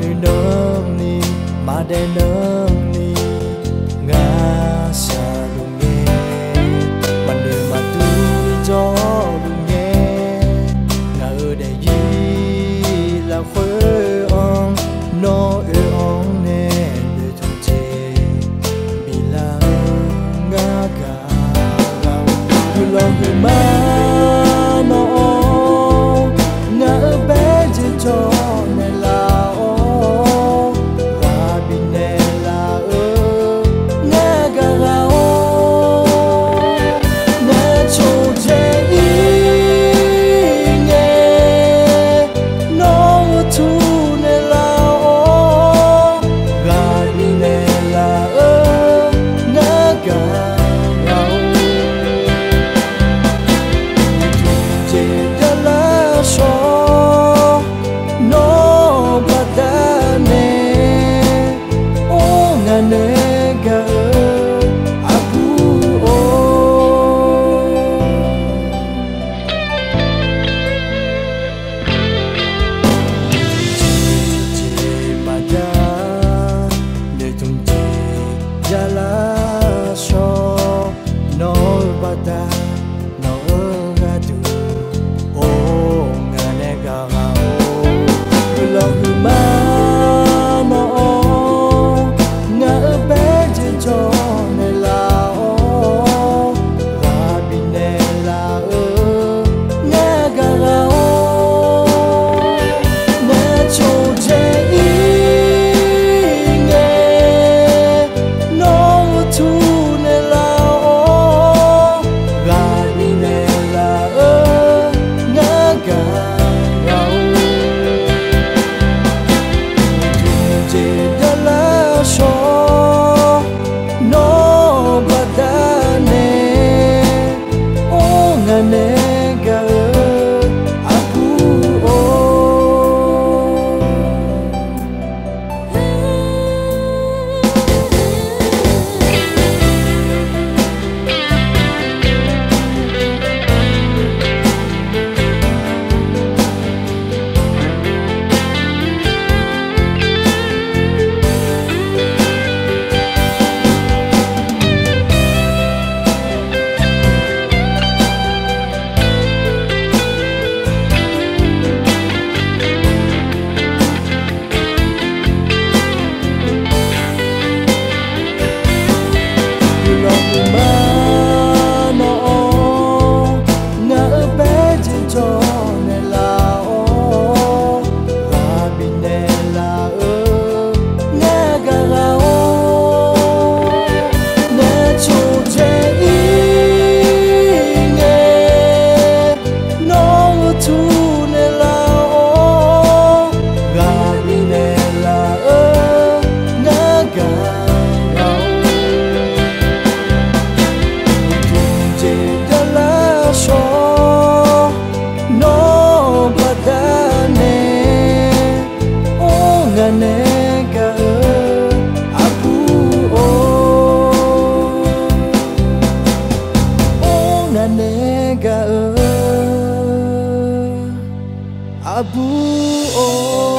người nương ni mà để nương ni ngã xa luôn nghe mà nơi mà tôi cho luôn nghe ngã ở đây gì là khơi on nó ơi on nè đời thùng chê bị là ngã cả gạo người lo người má nó ngã bé chỉ cho này là Abu